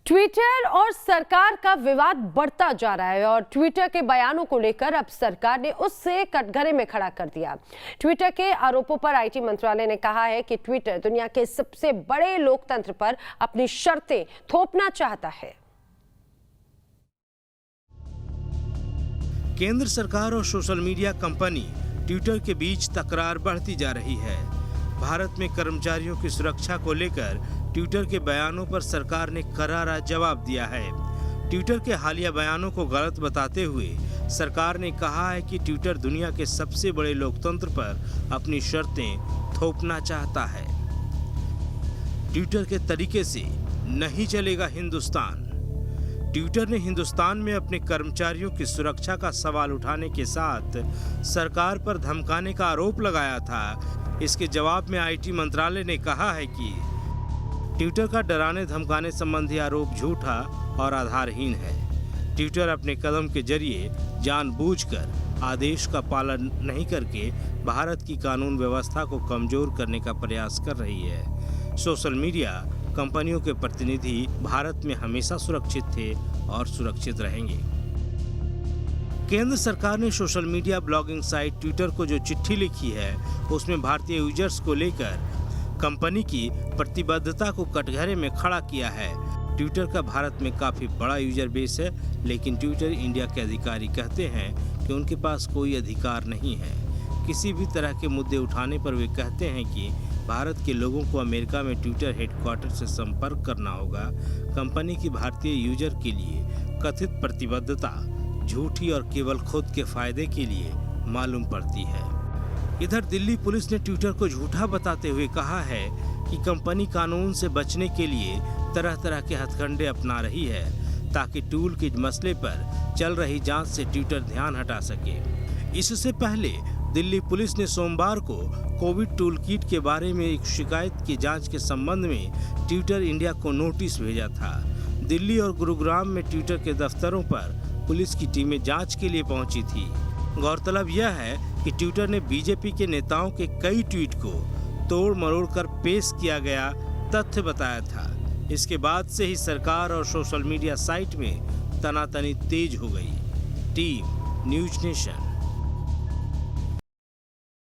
Twitter और सरकार का विवाद बढ़ता जा रहा है और ट्विटर के बयानों को लेकर अब सरकार ने उससे कटघरे में खड़ा कर दिया। ट्विटर के आरोपों पर आईटी मंत्रालय ने कहा है कि ट्विटर दुनिया के सबसे बड़े लोकतंत्र पर अपनी शर्तें थोपना चाहता है। केंद्र सरकार और सोशल मीडिया कंपनी ट्विटर के बीच तकरार बढ़ती जा रही है। भारत में कर्मचारियों की सुरक्षा को लेकर ट्विटर के बयानों पर सरकार ने करारा जवाब दिया है। ट्विटर के हालिया बयानों को गलत बताते हुए सरकार ने कहा है कि ट्विटर दुनिया के सबसे बड़े लोकतंत्र पर अपनी शर्तें थोपना चाहता है। ट्विटर के तरीके से नहीं चलेगा हिंदुस्तान। ट्विटर ने हिंदुस्तान में अपने कर्मचारियों की सुरक्षा का सवाल उठाने के साथ सरकार पर धमकाने का आरोप लगाया था। इसके जवाब में आईटी मंत्रालय ने कहा है कि ट्विटर का डराने धमकाने संबंधी आरोप झूठा और आधारहीन है। ट्विटर अपने कदम के जरिए जानबूझकर आदेश का पालन नहीं करके भारत की कानून व्यवस्था को कमजोर करने का प्रयास कर रही है। सोशल मीडिया कंपनियों के प्रतिनिधि भारत में हमेशा सुरक्षित थे और सुरक्षित रहेंगे। केंद्र सरकार ने social media blogging site Twitter को जो चिट्ठी लिखी है उसमें भारतीय यूजर्स को लेकर कंपनी की प्रतिबद्धता को कटघरे में खड़ा किया है। ट्विटर का भारत में काफी बड़ा यूजर बेस है, लेकिन ट्विटर इंडिया के अधिकारी कहते हैं कि उनके पास कोई अधिकार नहीं है। किसी भी तरह के मुद्दे उठाने पर वे कहते हैं कि भारत के लोगों को अमेरिका में ट्विटर हेडक्वार्टर से संपर्क करना होगा। कंपनी की भारतीय यूजर के लिए कथित प्रतिबद्धता झूठी और केवल खुद के फायदे के लिए मालूम पड़ती है। इधर दिल्ली पुलिस ने ट्विटर को झूठा बताते हुए कहा है कि कंपनी कानून से बचने के लिए तरह तरह के हथकंडे अपना रही है ताकि टूल किट मसले पर चल रही जांच से ट्विटर ध्यान हटा सके। इससे पहले दिल्ली पुलिस ने सोमवार को कोविड टूल किट के बारे में एक शिकायत की जांच के संबंध में ट्विटर इंडिया को नोटिस भेजा था। दिल्ली और गुरुग्राम में ट्विटर के दफ्तरों पर पुलिस की टीमें जांच के लिए पहुंची थी। गौरतलब यह है कि ट्विटर ने बीजेपी के नेताओं के कई ट्वीट को तोड़ मरोड़ कर पेश किया गया तथ्य बताया था। इसके बाद से ही सरकार और सोशल मीडिया साइट में तनातनी तेज हो गई। Team news nation.